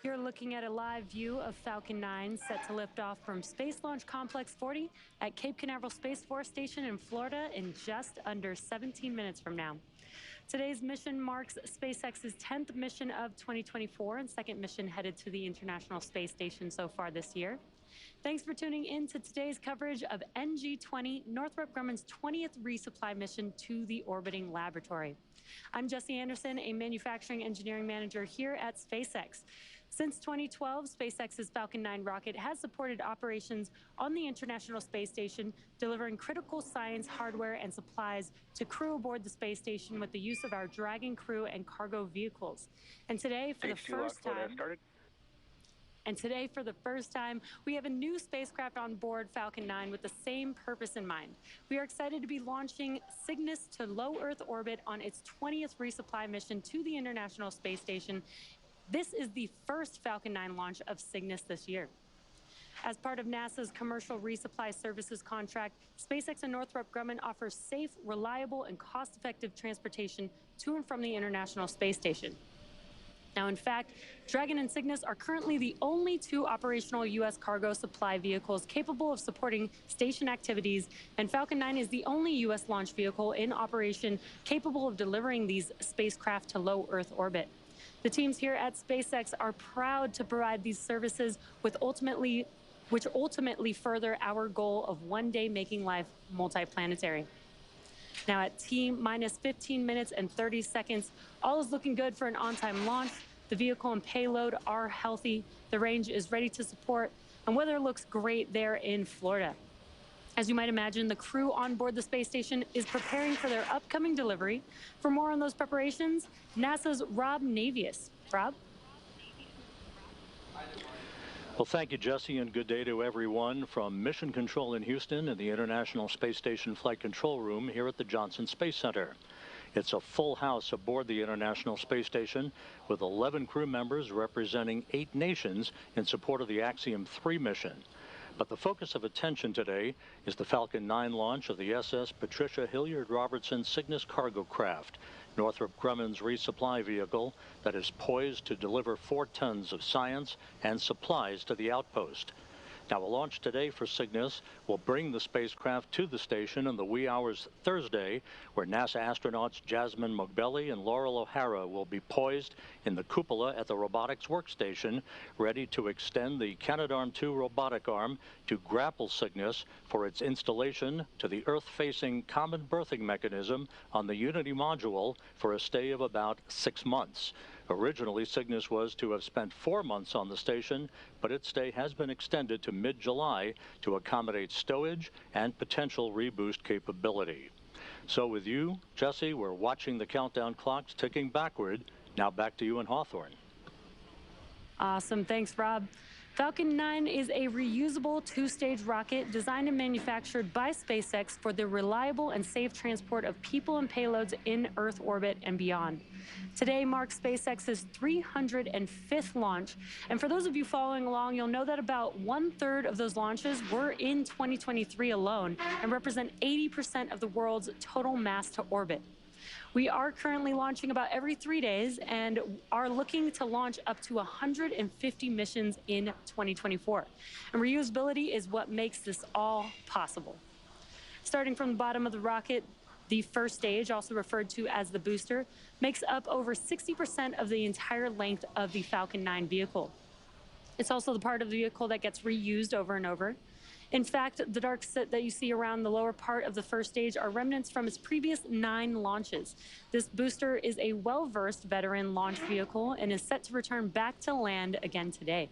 You're looking at a live view of Falcon 9 set to lift off from Space Launch Complex 40 at Cape Canaveral Space Force Station in Florida in just under 17 minutes from now. Today's mission marks SpaceX's 10th mission of 2024 and second mission headed to the International Space Station so far this year. Thanks for tuning in to today's coverage of NG-20, Northrop Grumman's 20th resupply mission to the orbiting laboratory. I'm Jessie Anderson, a manufacturing engineering manager here at SpaceX. Since 2012, SpaceX's Falcon 9 rocket has supported operations on the International Space Station, delivering critical science, hardware, and supplies to crew aboard the space station with the use of our Dragon crew and cargo vehicles. And today, for the first time, we have a new spacecraft on board Falcon 9 with the same purpose in mind. We are excited to be launching Cygnus to low Earth orbit on its 20th resupply mission to the International Space Station. This is the first Falcon 9 launch of Cygnus this year. As part of NASA's commercial resupply services contract, SpaceX and Northrop Grumman offers safe, reliable, and cost-effective transportation to and from the International Space Station. Now, in fact, Dragon and Cygnus are currently the only two operational U.S. cargo supply vehicles capable of supporting station activities, and Falcon 9 is the only U.S. launch vehicle in operation capable of delivering these spacecraft to low Earth orbit. The teams here at SpaceX are proud to provide these services which ultimately further our goal of one day making life multiplanetary. Now at T-minus 15 minutes and 30 seconds, all is looking good for an on-time launch. The vehicle and payload are healthy, the range is ready to support, and weather looks great there in Florida. As you might imagine, the crew on board the space station is preparing for their upcoming delivery. For more on those preparations, NASA's Rob Navius. Rob? Well, thank you, Jesse, and good day to everyone from Mission Control in Houston and the International Space Station Flight Control Room here at the Johnson Space Center. It's a full house aboard the International Space Station with 11 crew members representing 8 nations in support of the Axiom 3 mission. But the focus of attention today is the Falcon 9 launch of the SS Patricia Hilliard Robertson Cygnus cargo craft, Northrop Grumman's resupply vehicle that is poised to deliver 4 tons of science and supplies to the outpost. Now, a launch today for Cygnus will bring the spacecraft to the station in the wee hours Thursday, where NASA astronauts Jasmine Mogbelli and Laurel O'Hara will be poised in the cupola at the robotics workstation, ready to extend the Canadarm2 robotic arm to grapple Cygnus for its installation to the Earth-facing common berthing mechanism on the Unity module for a stay of about 6 months. Originally, Cygnus was to have spent 4 months on the station, but its stay has been extended to mid-July to accommodate stowage and potential reboost capability. So with you, Jesse, we're watching the countdown clocks ticking backward. Now back to you in Hawthorne. Awesome. Thanks, Rob. Falcon 9 is a reusable 2-stage rocket designed and manufactured by SpaceX for the reliable and safe transport of people and payloads in Earth orbit and beyond. Today marks SpaceX's 305th launch, and for those of you following along, you'll know that about 1/3 of those launches were in 2023 alone and represent 80% of the world's total mass to orbit. We are currently launching about every 3 days and are looking to launch up to 150 missions in 2024. And reusability is what makes this all possible. Starting from the bottom of the rocket, the first stage, also referred to as the booster, makes up over 60% of the entire length of the Falcon 9 vehicle. It's also the part of the vehicle that gets reused over and over. In fact, the dark set that you see around the lower part of the first stage are remnants from its previous 9 launches. This booster is a well-versed veteran launch vehicle and is set to return back to land again today.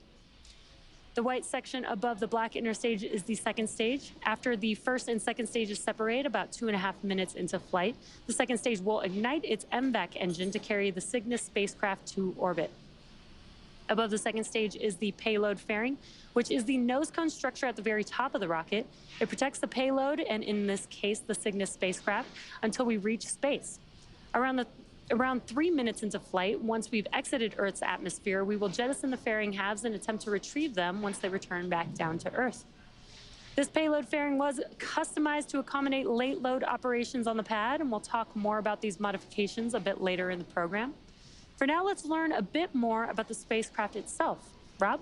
The white section above the black inner stage is the second stage. After the first and second stages separate about 2.5 minutes into flight, the second stage will ignite its MVAC engine to carry the Cygnus spacecraft to orbit. Above the second stage is the payload fairing, which is the nose cone structure at the very top of the rocket. It protects the payload, and in this case, the Cygnus spacecraft, until we reach space. Around 3 minutes into flight, once we've exited Earth's atmosphere, we will jettison the fairing halves and attempt to retrieve them once they return back down to Earth. This payload fairing was customized to accommodate late load operations on the pad, and we'll talk more about these modifications a bit later in the program. For now, let's learn a bit more about the spacecraft itself. Rob?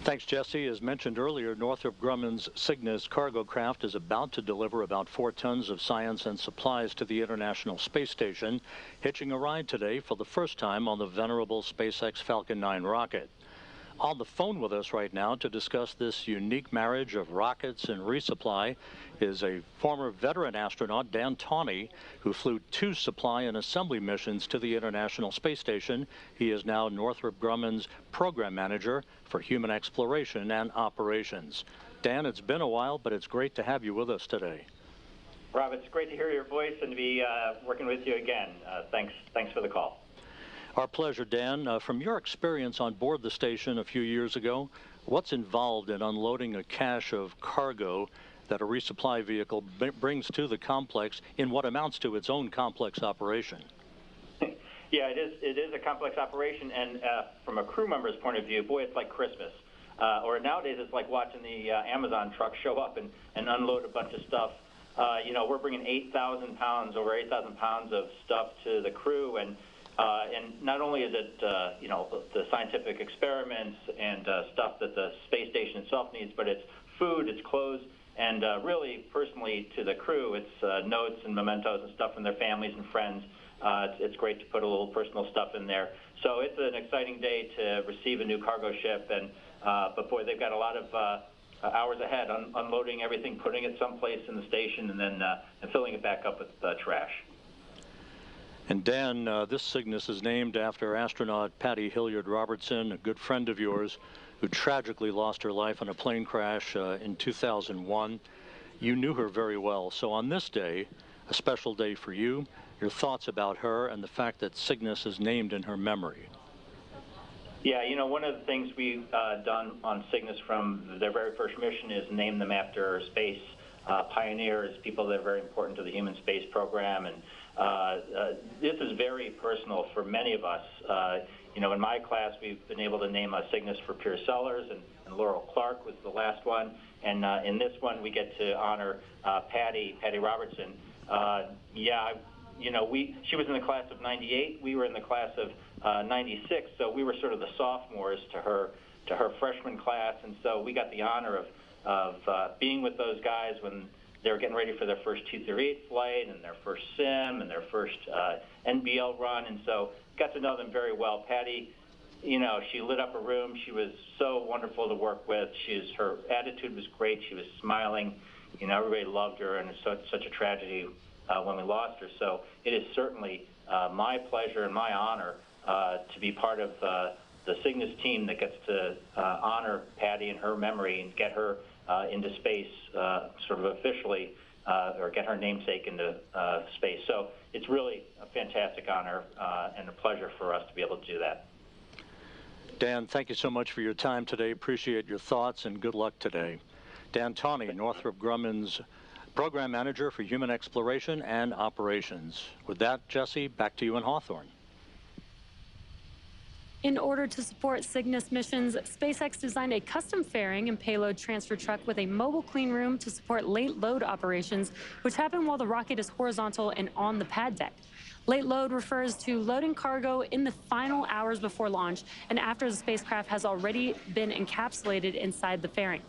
Thanks, Jesse. As mentioned earlier, Northrop Grumman's Cygnus cargo craft is about to deliver about 4 tons of science and supplies to the International Space Station, hitching a ride today for the first time on the venerable SpaceX Falcon 9 rocket. On the phone with us right now to discuss this unique marriage of rockets and resupply is a former veteran astronaut, Dan Tawney, who flew 2 supply and assembly missions to the International Space Station. He is now Northrop Grumman's program manager for human exploration and operations. Dan, it's been a while, but it's great to have you with us today. Rob, it's great to hear your voice and to be working with you again. Thanks for the call. Our pleasure, Dan. From your experience on board the station a few years ago, what's involved in unloading a cache of cargo that a resupply vehicle brings to the complex in what amounts to its own complex operation? Yeah, it is a complex operation, and from a crew member's point of view, boy, it's like Christmas. Or nowadays, it's like watching the Amazon truck show up and unload a bunch of stuff. We're bringing 8,000 pounds, over 8,000 pounds of stuff to the crew, and not only is it, the scientific experiments and stuff that the space station itself needs, but it's food, it's clothes, and really, personally, to the crew, it's notes and mementos and stuff from their families and friends. It's great to put a little personal stuff in there. So it's an exciting day to receive a new cargo ship, but boy, they've got a lot of hours ahead, unloading everything, putting it someplace in the station, and then filling it back up with trash. And Dan, this Cygnus is named after astronaut Patty Hilliard-Robertson, a good friend of yours, who tragically lost her life in a plane crash in 2001. You knew her very well. So on this day, a special day for you, your thoughts about her and the fact that Cygnus is named in her memory. Yeah, one of the things we've done on Cygnus from their very first mission is name them after space pioneers, people that are very important to the human space program. And this is very personal for many of us. In my class, we've been able to name a Cygnus for Pierce Sellers, and Laurel Clark was the last one. And in this one, we get to honor Patty Robertson. She was in the class of '98. We were in the class of '96. So we were sort of the sophomores to her freshman class, and so we got the honor of being with those guys when they were getting ready for their first 238 flight and their first sim and their first NBL run, and so got to know them very well. Patty, she lit up a room. She was so wonderful to work with. Her attitude was great. She was smiling. Everybody loved her, and it's such a tragedy when we lost her. So it is certainly my pleasure and my honor to be part of the Cygnus team that gets to honor Patty and her memory and get her into space sort of officially, or get her namesake into space. So it's really a fantastic honor and a pleasure for us to be able to do that. Dan, thank you so much for your time today. Appreciate your thoughts, and good luck today. Dan Tawney, Northrop Grumman's Program Manager for Human Exploration and Operations. With that, Jesse, back to you in Hawthorne. In order to support Cygnus missions, SpaceX designed a custom fairing and payload transfer truck with a mobile clean room to support late load operations, which happen while the rocket is horizontal and on the pad deck. Late load refers to loading cargo in the final hours before launch and after the spacecraft has already been encapsulated inside the fairing.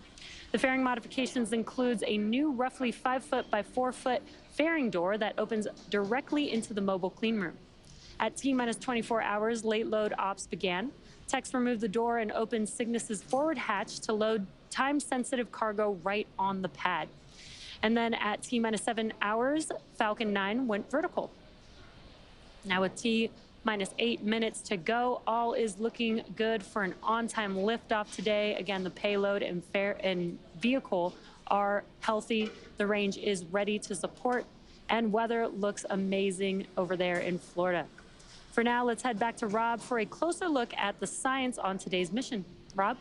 The fairing modifications includes a new roughly 5-foot by 4-foot fairing door that opens directly into the mobile clean room. At T-minus 24 hours, late load ops began. Techs removed the door and opened Cygnus's forward hatch to load time-sensitive cargo right on the pad. And then at T-minus 7 hours, Falcon 9 went vertical. Now with T-minus 8 minutes to go, all is looking good for an on-time liftoff today. Again, the payload and vehicle are healthy. The range is ready to support, and weather looks amazing over there in Florida. For now, let's head back to Rob for a closer look at the science on today's mission. Rob?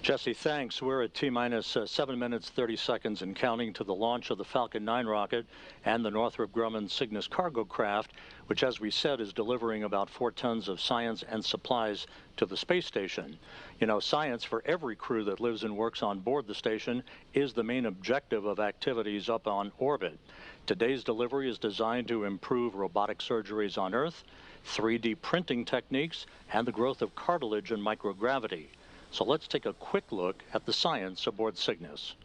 Jesse, thanks. We're at T-minus 7 minutes, 30 seconds and counting to the launch of the Falcon 9 rocket and the Northrop Grumman Cygnus cargo craft, which, as we said, is delivering about 4 tons of science and supplies to the space station. You know, science for every crew that lives and works on board the station is the main objective of activities up on orbit. Today's delivery is designed to improve robotic surgeries on Earth, 3D printing techniques, and the growth of cartilage and microgravity. So let's take a quick look at the science aboard Cygnus.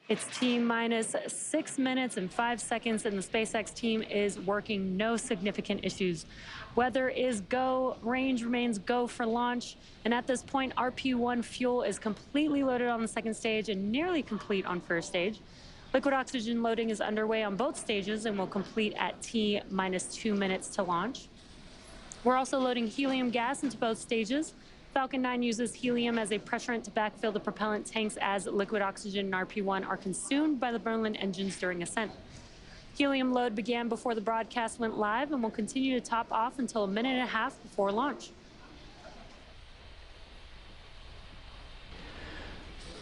It's T-minus 6 minutes and 5 seconds, and the SpaceX team is working no significant issues. Weather is go, range remains go for launch, and at this point, RP-1 fuel is completely loaded on the second stage and nearly complete on first stage. Liquid oxygen loading is underway on both stages and will complete at T-minus 2 minutes to launch. We're also loading helium gas into both stages. Falcon 9 uses helium as a pressurant to backfill the propellant tanks as liquid oxygen and RP-1 are consumed by the Merlin engines during ascent. Helium load began before the broadcast went live and will continue to top off until a minute and a half before launch.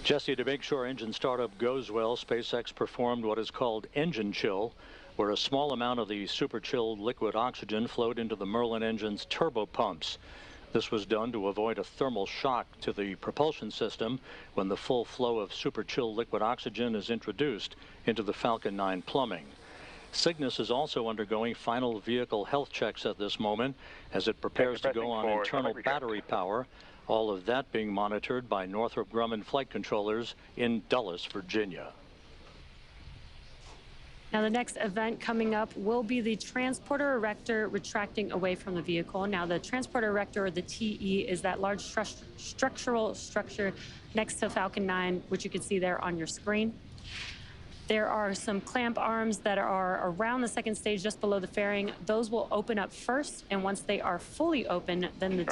Jesse, to make sure engine startup goes well, SpaceX performed what is called engine chill, where a small amount of the super chilled liquid oxygen flowed into the Merlin engine's turbo pumps. This was done to avoid a thermal shock to the propulsion system when the full flow of super chilled liquid oxygen is introduced into the Falcon 9 plumbing. Cygnus is also undergoing final vehicle health checks at this moment as it prepares to go on internal battery power, all of that being monitored by Northrop Grumman flight controllers in Dulles, Virginia. Now, the next event coming up will be the transporter erector retracting away from the vehicle. Now, the transporter erector, or the TE, is that large structural structure next to Falcon 9, which you can see there on your screen. There are some clamp arms that are around the second stage just below the fairing. Those will open up first, and once they are fully open, then the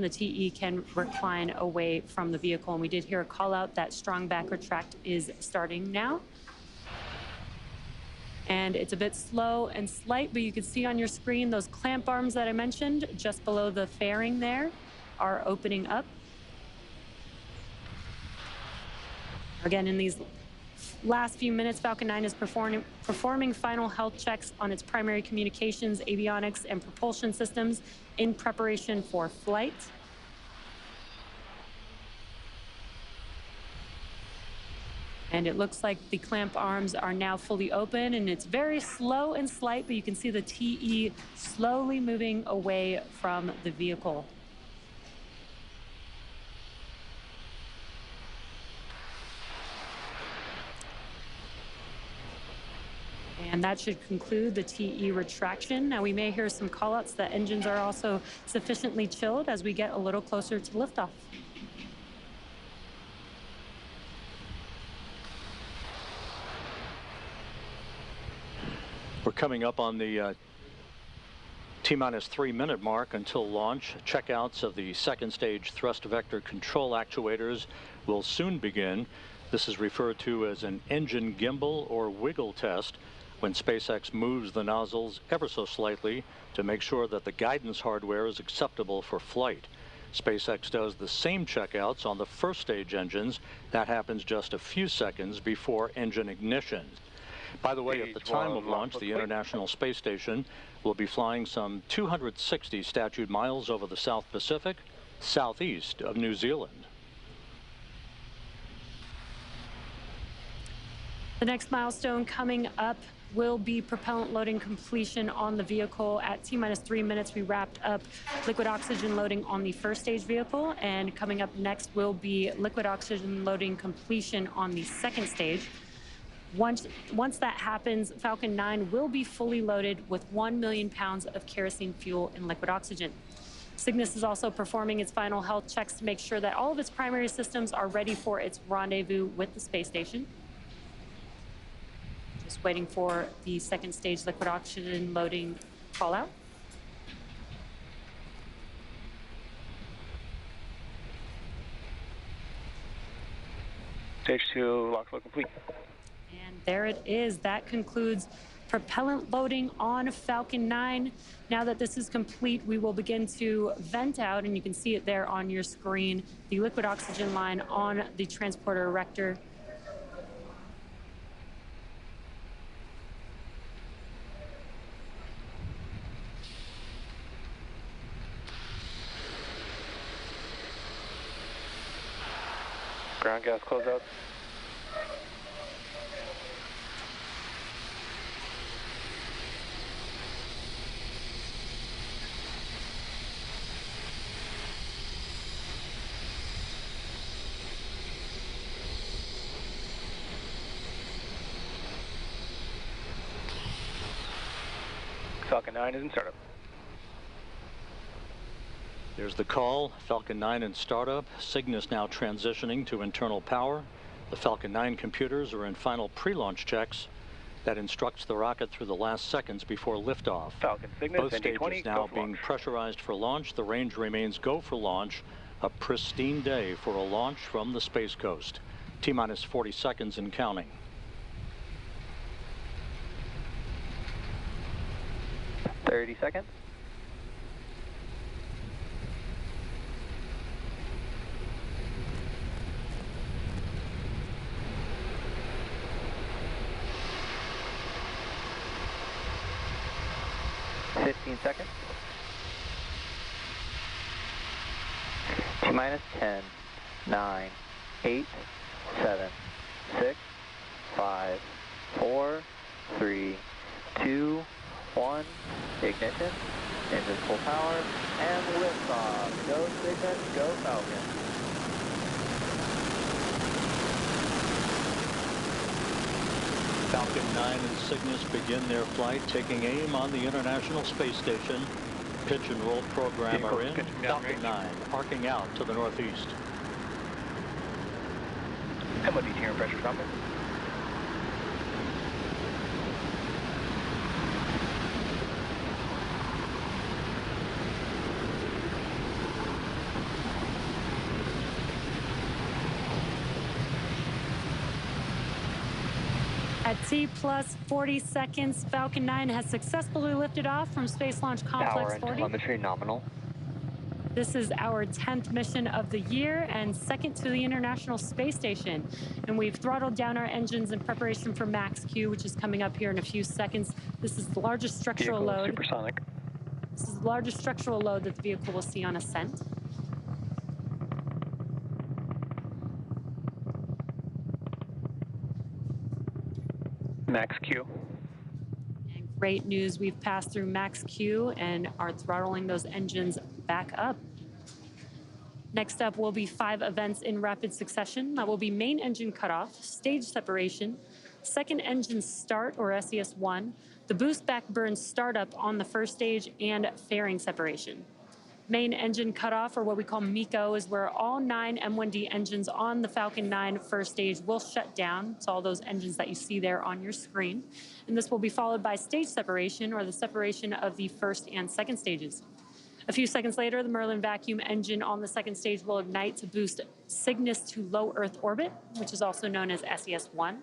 TE can recline away from the vehicle. And we did hear a call out that strong back retract is starting now. And it's a bit slow and slight, but you can see on your screen those clamp arms that I mentioned just below the fairing there are opening up. Again, in these last few minutes, Falcon 9 is performing final health checks on its primary communications, avionics, and propulsion systems in preparation for flight. And it looks like the clamp arms are now fully open, and it's very slow and slight, but you can see the TE slowly moving away from the vehicle. And that should conclude the TE retraction. Now, we may hear some callouts that engines are also sufficiently chilled as we get a little closer to liftoff. We're coming up on the T-minus 3 minute mark until launch. Checkouts of the second stage thrust vector control actuators will soon begin. This is referred to as an engine gimbal or wiggle test, when SpaceX moves the nozzles ever so slightly to make sure that the guidance hardware is acceptable for flight. SpaceX does the same checkouts on the first stage engines. That happens just a few seconds before engine ignition. By the way, at the time of launch, the International Space Station will be flying some 260 statute miles over the South Pacific, southeast of New Zealand. The next milestone coming up will be propellant loading completion on the vehicle. At T-minus 3 minutes, we wrapped up liquid oxygen loading on the first stage vehicle, and coming up next will be liquid oxygen loading completion on the second stage. Once that happens, Falcon 9 will be fully loaded with 1 million pounds of kerosene fuel and liquid oxygen. Cygnus is also performing its final health checks to make sure that all of its primary systems are ready for its rendezvous with the space station. Just waiting for the second stage liquid oxygen loading call out. Stage 2, lock flow complete. And there it is. That concludes propellant loading on Falcon 9. Now that this is complete, we will begin to vent out, and you can see it there on your screen, the liquid oxygen line on the transporter erector. Ground gas closeout. Falcon 9 is in startup. There's the call. Falcon 9 in startup. Cygnus now transitioning to internal power. The Falcon 9 computers are in final pre-launch checks. That instructs the rocket through the last seconds before liftoff. Falcon Cygnus, Both stages ND20, now go for being launch. pressurized for launch. The range remains go for launch. A pristine day for a launch from the Space Coast. T-minus 40 seconds and counting. 30 seconds. 15 seconds. T-minus 10, 9, 8, 7, 6, 5, 4, 3, 2, 1. Ignition. Engines full power. And liftoff. Go Cygnus, go Falcon. Falcon 9 and Cygnus begin their flight, taking aim on the International Space Station. Pitch and roll program are in. Falcon 9 arcing out to the northeast. MOD cheering pressure trumpet. At T plus 40 seconds, Falcon 9 has successfully lifted off from Space Launch Complex Power and 40. telemetry nominal. This is our 10th mission of the year and second to the International Space Station. And we've throttled down our engines in preparation for max Q, which is coming up here in a few seconds. This is the largest structural Vehicle load. supersonic. This is the largest structural load that the vehicle will see on ascent. Max Q. And great news, we've passed through max Q and are throttling those engines back up. Next up will be 5 events in rapid succession. That will be main engine cutoff, stage separation, second engine start, or SES-1, the boost back burn startup on the first stage, and fairing separation. Main engine cutoff, or what we call MECO, is where all 9 M1D engines on the Falcon 9 first stage will shut down. It's all those engines that you see there on your screen. And this will be followed by stage separation, or the separation of the first and second stages. A few seconds later, the Merlin vacuum engine on the second stage will ignite to boost Cygnus to low Earth orbit, which is also known as SES-1.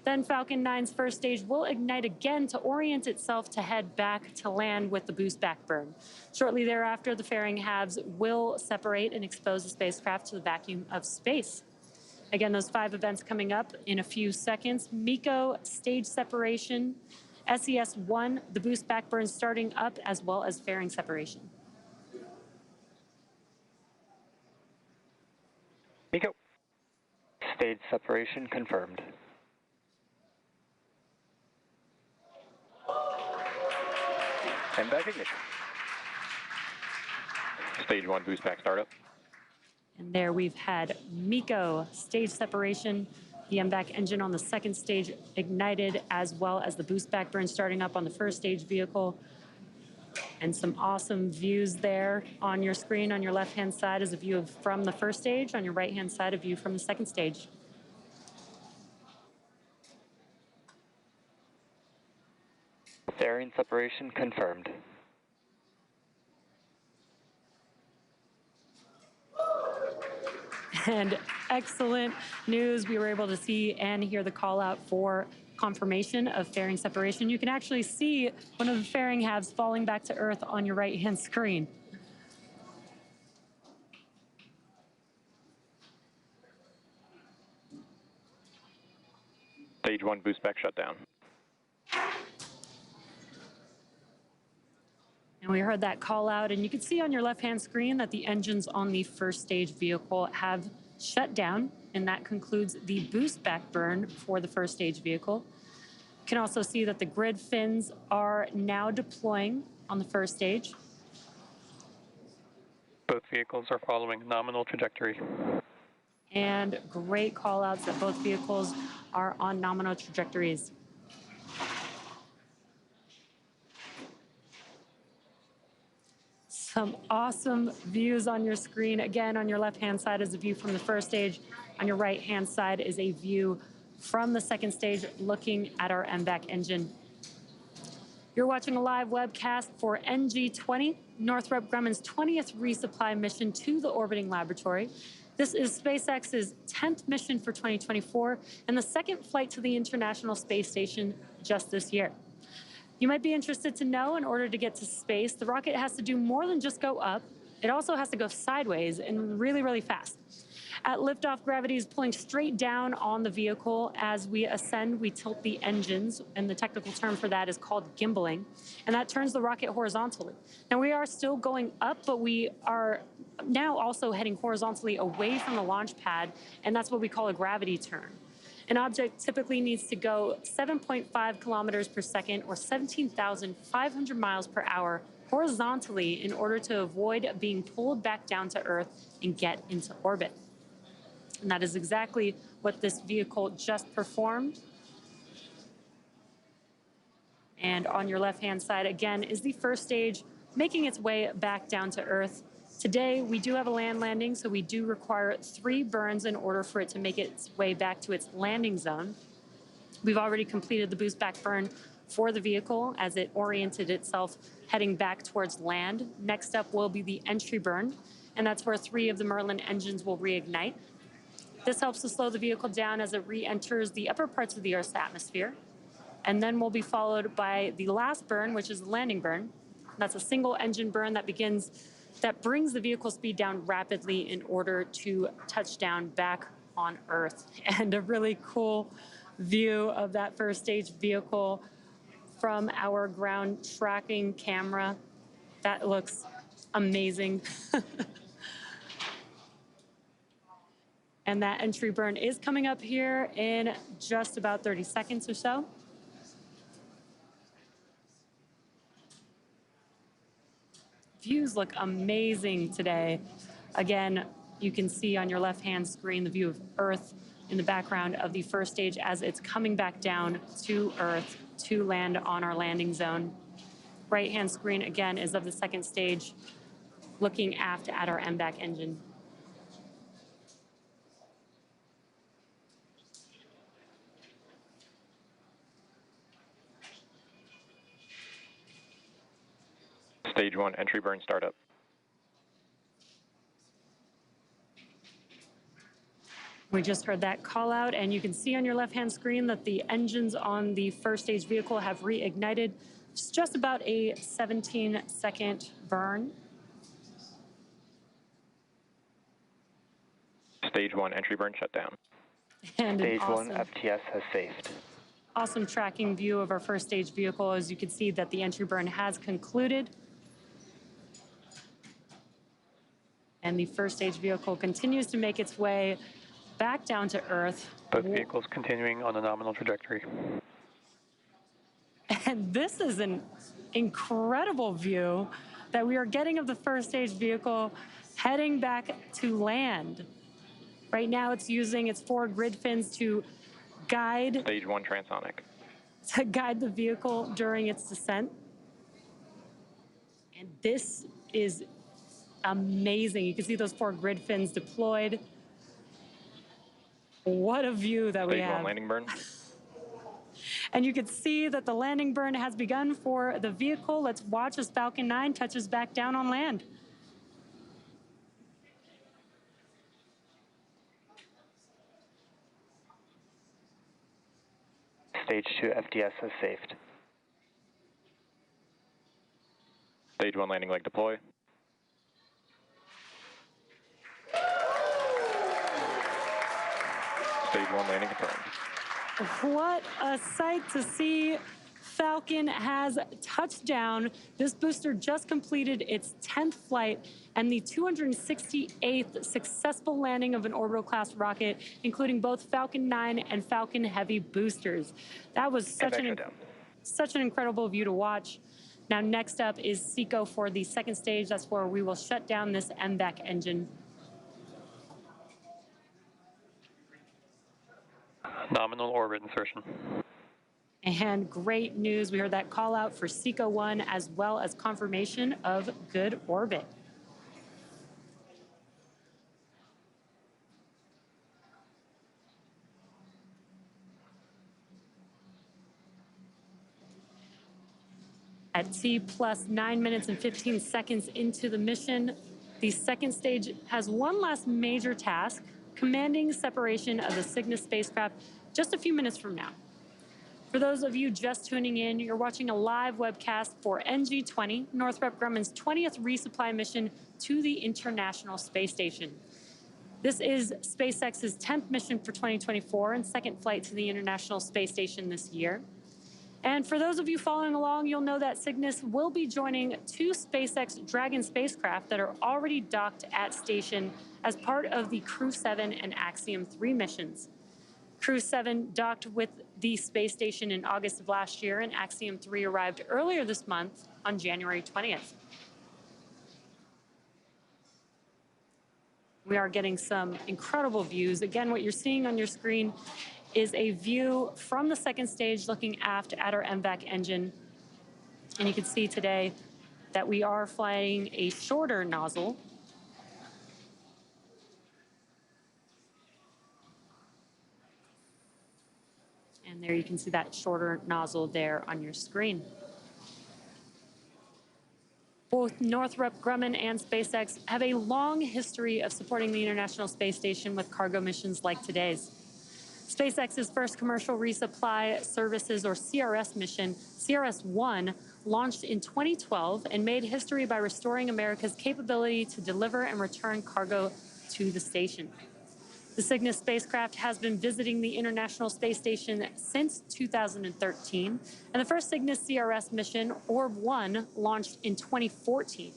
Then Falcon 9's first stage will ignite again to orient itself to head back to land with the boost back burn. Shortly thereafter, the fairing halves will separate and expose the spacecraft to the vacuum of space. Again, those 5 events coming up in a few seconds. MECO, stage separation, SES-1, the boost back burn starting up, as well as fairing separation. MECO. Stage separation confirmed. And back ignition. Stage 1 boost back startup. And there we've had MECO stage separation, the MVAC engine on the second stage ignited, as well as the boost back burn starting up on the first stage vehicle. And some awesome views there on your screen. On your left-hand side is a view from the first stage. On your right-hand side, a view from the second stage. Fairing separation confirmed. And excellent news. We were able to see and hear the call out for confirmation of fairing separation. You can actually see one of the fairing halves falling back to Earth on your right-hand screen. Stage 1 boost back shutdown. And we heard that call out, and you can see on your left-hand screen that the engines on the first stage vehicle have shut down, and that concludes the boost back burn for the first stage vehicle. You can also see that the grid fins are now deploying on the first stage. Both vehicles are following nominal trajectory. And great call outs that both vehicles are on nominal trajectories. Some awesome views on your screen. Again, on your left-hand side is a view from the first stage. On your right-hand side is a view from the second stage looking at our MVAC engine. You're watching a live webcast for NG-20, Northrop Grumman's 20th resupply mission to the orbiting laboratory. This is SpaceX's 10th mission for 2024 and the second flight to the International Space Station just this year. You might be interested to know, in order to get to space, the rocket has to do more than just go up. It also has to go sideways and really, really fast. At liftoff, gravity is pulling straight down on the vehicle. As we ascend, we tilt the engines, and the technical term for that is called gimbaling, and that turns the rocket horizontally. Now, we are still going up, but we are now also heading horizontally away from the launch pad, and that's what we call a gravity turn. An object typically needs to go 7.5 kilometers per second or 17,500 miles per hour horizontally in order to avoid being pulled back down to Earth and get into orbit. And that is exactly what this vehicle just performed. And on your left-hand side, again, is the first stage making its way back down to Earth. Today, we do have a land landing, so we do require 3 burns in order for it to make its way back to its landing zone. We've already completed the boost back burn for the vehicle as it oriented itself heading back towards land. Next up will be the entry burn, and that's where 3 of the Merlin engines will reignite. This helps to slow the vehicle down as it re-enters the upper parts of the Earth's atmosphere. And then will be followed by the last burn, which is the landing burn. That's a single engine burn that brings the vehicle speed down rapidly in order to touch down back on Earth. And a really cool view of that first stage vehicle from our ground tracking camera. That looks amazing. And that entry burn is coming up here in just about 30 seconds or so. Views look amazing today. Again, you can see on your left-hand screen the view of Earth in the background of the first stage as it's coming back down to Earth to land on our landing zone. Right-hand screen, again, is of the second stage looking aft at our MVAC engine. Stage 1 entry burn startup. We just heard that call out, and you can see on your left-hand screen that the engines on the first stage vehicle have reignited. It's just about a 17-second burn. Stage 1 entry burn shutdown. And Stage awesome, 1 FTS has saved. awesome tracking view of our first stage vehicle. As you can see that the entry burn has concluded. And the first stage vehicle continues to make its way back down to Earth. Both vehicles continuing on a nominal trajectory. And this is an incredible view that we are getting of the first stage vehicle heading back to land. Right now it's using its 4 grid fins to guide Stage 1 transonic. the vehicle during its descent. And this is amazing. You can see those 4 grid fins deployed. What a view that we have. Stage 1 landing burn. And you can see that the landing burn has begun for the vehicle. Let's watch as Falcon 9 touches back down on land. Stage 2 FTS has safed. Stage 1 landing leg deploy. Stage 1 landing confirmed. What a sight to see. Falcon has touched down. This booster just completed its 10th flight and the 268th successful landing of an orbital class rocket, including both Falcon 9 and Falcon Heavy boosters. That was such an incredible view to watch. Now, next up is SECO for the second stage. That's where we will shut down this MVAC engine. Nominal orbit insertion. And great news, we heard that call out for SECO 1 as well as confirmation of good orbit. At T plus 9 minutes and 15 seconds into the mission, the second stage has one last major task, commanding separation of the Cygnus spacecraft just a few minutes from now. For those of you just tuning in, you're watching a live webcast for NG-20, Northrop Grumman's 20th resupply mission to the International Space Station. This is SpaceX's 10th mission for 2024 and second flight to the International Space Station this year. And for those of you following along, you'll know that Cygnus will be joining 2 SpaceX Dragon spacecraft that are already docked at station as part of the Crew 7 and Axiom 3 missions. Crew 7 docked with the space station in August of last year, and Axiom 3 arrived earlier this month on January 20th. We are getting some incredible views. Again, what you're seeing on your screen is a view from the second stage looking aft at our MVAC engine. And you can see today that we are flying a shorter nozzle. And there you can see that shorter nozzle there on your screen. Both Northrop Grumman and SpaceX have a long history of supporting the International Space Station with cargo missions like today's. SpaceX's first commercial resupply services, or CRS mission, CRS-1, launched in 2012 and made history by restoring America's capability to deliver and return cargo to the station. The Cygnus spacecraft has been visiting the International Space Station since 2013, and the first Cygnus CRS mission, Orb-1, launched in 2014.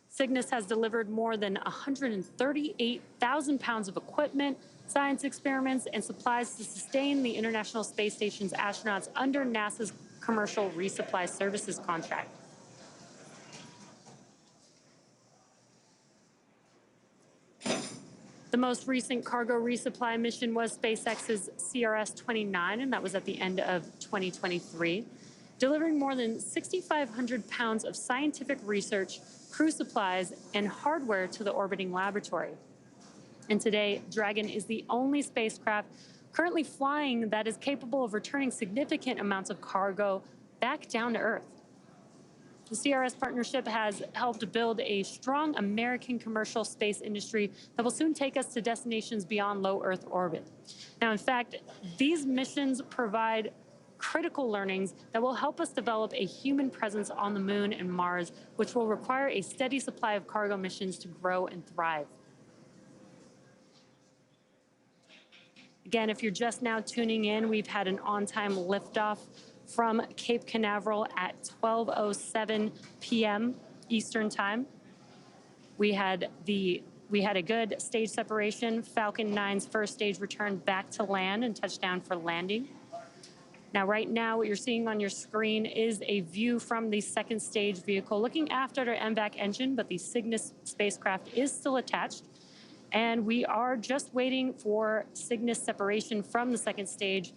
Cygnus has delivered more than 138,000 pounds of equipment, science experiments, and supplies to sustain the International Space Station's astronauts under NASA's commercial resupply services contract. The most recent cargo resupply mission was SpaceX's CRS-29, and that was at the end of 2023, delivering more than 6,500 pounds of scientific research, crew supplies, and hardware to the orbiting laboratory. And today, Dragon is the only spacecraft currently flying that is capable of returning significant amounts of cargo back down to Earth. The CRS partnership has helped build a strong American commercial space industry that will soon take us to destinations beyond low Earth orbit. Now, in fact, these missions provide critical learnings that will help us develop a human presence on the Moon and Mars, which will require a steady supply of cargo missions to grow and thrive. Again, if you're just now tuning in, we've had an on-time liftoff from Cape Canaveral at 12:07 p.m. Eastern Time. We had a good stage separation. Falcon 9's first stage returned back to land and touched down for landing. Now, right now, what you're seeing on your screen is a view from the second stage vehicle looking after the MVAC engine, but the Cygnus spacecraft is still attached. And we are just waiting for Cygnus separation from the second stage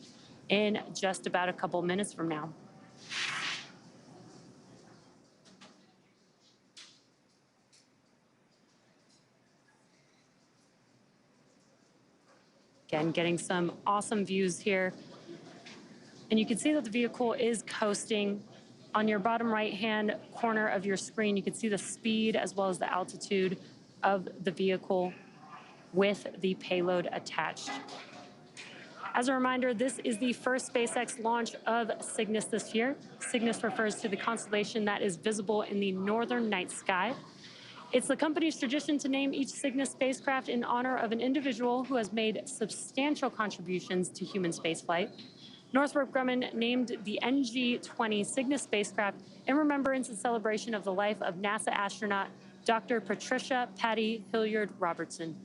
in just about a couple minutes from now. Again, getting some awesome views here. And you can see that the vehicle is coasting. On your bottom right-hand corner of your screen, you can see the speed as well as the altitude of the vehicle with the payload attached. As a reminder, this is the first SpaceX launch of Cygnus this year. Cygnus refers to the constellation that is visible in the northern night sky. It's the company's tradition to name each Cygnus spacecraft in honor of an individual who has made substantial contributions to human spaceflight. Northrop Grumman named the NG-20 Cygnus spacecraft in remembrance and celebration of the life of NASA astronaut Dr. Patricia Patty Hilliard Robertson.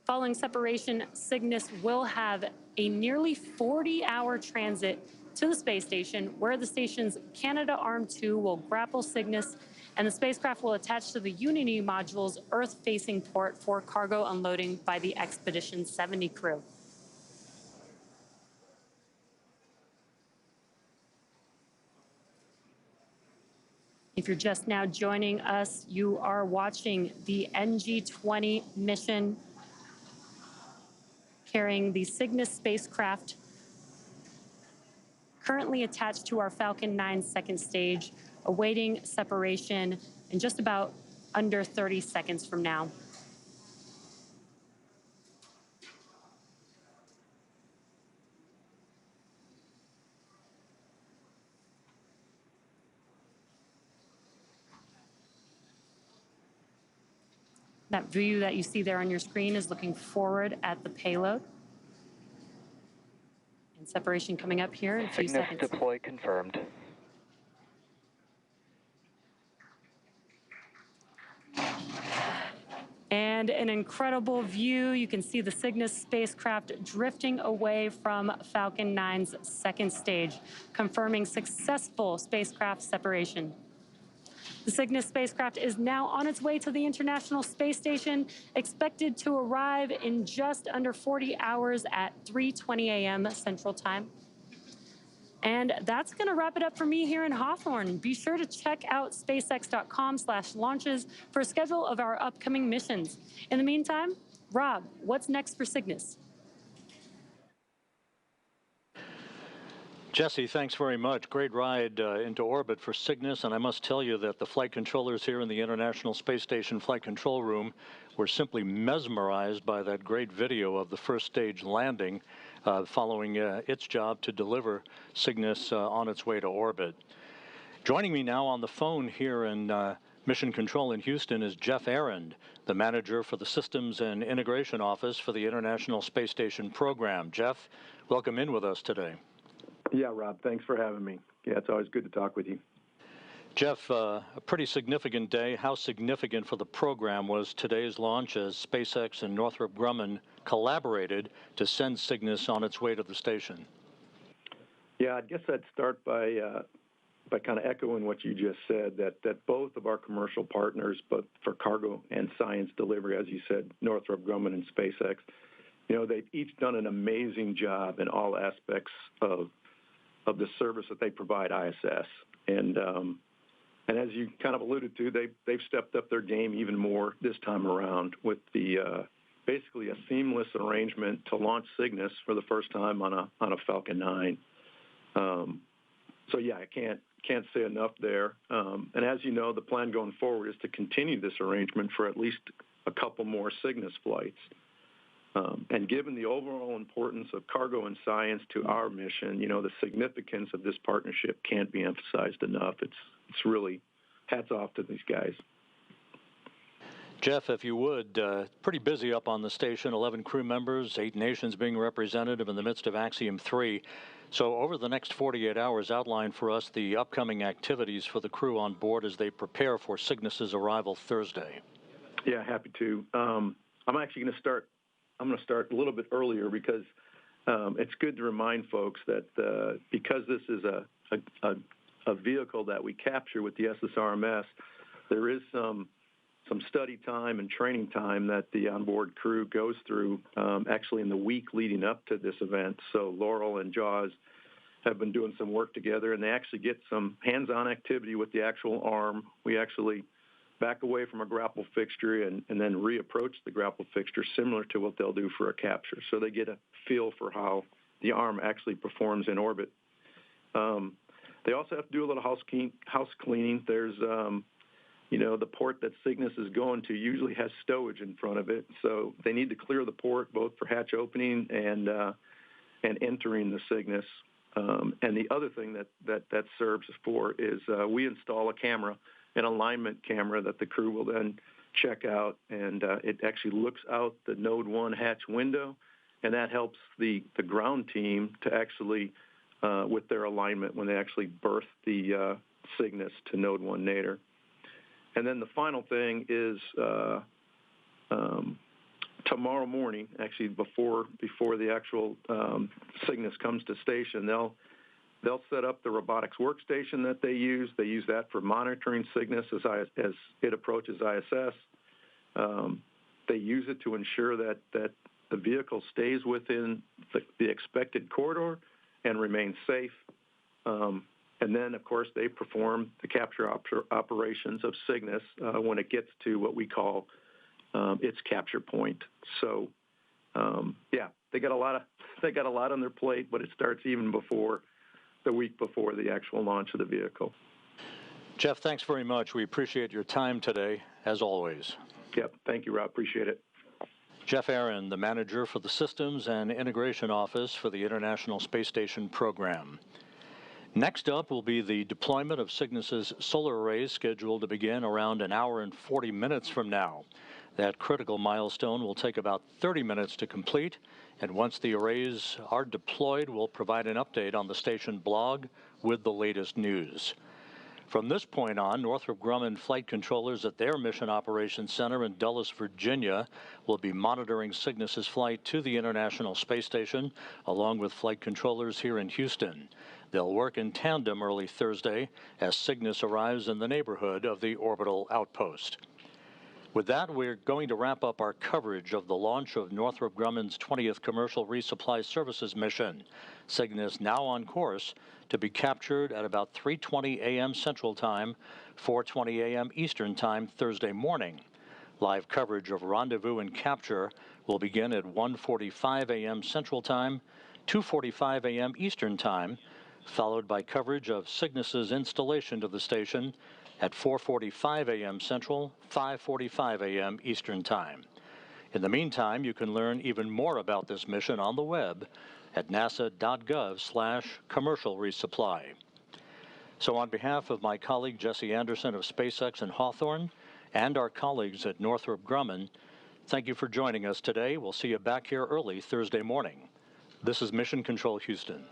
Following separation, Cygnus will have a nearly 40-hour transit to the space station, where the station's Canadarm2 will grapple Cygnus, and the spacecraft will attach to the Unity module's Earth-facing port for cargo unloading by the Expedition 70 crew. If you're just now joining us, you are watching the NG-20 mission carrying the Cygnus spacecraft currently attached to our Falcon 9 second stage, awaiting separation in just about under 30 seconds from now. That view that you see there on your screen is looking forward at the payload. And separation coming up here in a few seconds. Cygnus deploy confirmed. And an incredible view. You can see the Cygnus spacecraft drifting away from Falcon 9's second stage, confirming successful spacecraft separation. The Cygnus spacecraft is now on its way to the International Space Station, expected to arrive in just under 40 hours at 3:20 a.m. Central Time. And that's going to wrap it up for me here in Hawthorne. Be sure to check out spacex.com/launches for a schedule of our upcoming missions. In the meantime, Rob, what's next for Cygnus? Jesse, thanks very much. Great ride into orbit for Cygnus, and I must tell you that the flight controllers here in the International Space Station Flight Control Room were simply mesmerized by that great video of the first stage landing following its job to deliver Cygnus on its way to orbit. Joining me now on the phone here in Mission Control in Houston is Jeff Arend, the manager for the Systems and Integration Office for the International Space Station program. Jeff, welcome in with us today. Yeah, Rob, thanks for having me. Yeah, it's always good to talk with you. Jeff, a pretty significant day. How significant for the program was today's launch as SpaceX and Northrop Grumman collaborated to send Cygnus on its way to the station? Yeah, I guess I'd start by kind of echoing what you just said, that both of our commercial partners, but for cargo and science delivery, as you said, Northrop Grumman and SpaceX, you know, they've each done an amazing job in all aspects of the service that they provide ISS. And as you kind of alluded to, they've stepped up their game even more this time around with the basically a seamless arrangement to launch Cygnus for the first time on a Falcon 9. So yeah, I can't say enough there. And as you know, the plan going forward is to continue this arrangement for at least a couple more Cygnus flights. And given the overall importance of cargo and science to our mission, you know, the significance of this partnership can't be emphasized enough. It's really hats off to these guys. Jeff, if you would, pretty busy up on the station, 11 crew members, 8 nations being represented in the midst of Axiom 3. So over the next 48 hours, outline for us the upcoming activities for the crew on board as they prepare for Cygnus's arrival Thursday. Yeah, happy to. I'm actually going to start a little bit earlier because it's good to remind folks that because this is a vehicle that we capture with the SSRMS, there is some study time and training time that the onboard crew goes through actually in the week leading up to this event. So Laurel and Jaws have been doing some work together, and they actually get some hands-on activity with the actual arm. We actually back away from a grapple fixture and then reapproach the grapple fixture, similar to what they'll do for a capture. So they get a feel for how the arm actually performs in orbit. They also have to do a little house cleaning. There's, the port that Cygnus is going to usually has stowage in front of it, so they need to clear the port both for hatch opening and entering the Cygnus. And the other thing that serves for is we install a camera, an alignment camera that the crew will then check out, and it actually looks out the Node 1 hatch window, and that helps the ground team to actually, with their alignment, when they actually berth the Cygnus to Node 1 nadir. And then the final thing is tomorrow morning, actually before the actual Cygnus comes to station, they'll set up the robotics workstation that they use. They use that for monitoring Cygnus as it approaches ISS. They use it to ensure that the vehicle stays within the expected corridor and remains safe. And then, of course, they perform the capture operations of Cygnus when it gets to what we call its capture point. So, they got a lot on their plate, but it starts even before the week before the actual launch of the vehicle. Jeff, thanks very much. We appreciate your time today, as always. Yep. Thank you, Rob. Appreciate it. Jeff Aaron, the manager for the Systems and Integration Office for the International Space Station program. Next up will be the deployment of Cygnus's solar arrays, scheduled to begin around an hour and 40 minutes from now. That critical milestone will take about 30 minutes to complete, and once the arrays are deployed, we'll provide an update on the station blog with the latest news. From this point on, Northrop Grumman flight controllers at their Mission Operations Center in Dulles, Virginia, will be monitoring Cygnus's flight to the International Space Station, along with flight controllers here in Houston. They'll work in tandem early Thursday as Cygnus arrives in the neighborhood of the orbital outpost. With that, we're going to wrap up our coverage of the launch of Northrop Grumman's 20th Commercial Resupply Services mission. Cygnus now on course to be captured at about 3:20 a.m. Central Time, 4:20 a.m. Eastern Time Thursday morning. Live coverage of rendezvous and capture will begin at 1:45 a.m. Central Time, 2:45 a.m. Eastern Time, followed by coverage of Cygnus's installation to the station at 4:45 a.m. Central, 5:45 a.m. Eastern Time. In the meantime, you can learn even more about this mission on the web at nasa.gov/commercial resupply. So on behalf of my colleague Jesse Anderson of SpaceX in Hawthorne and our colleagues at Northrop Grumman, thank you for joining us today. We'll see you back here early Thursday morning. This is Mission Control Houston.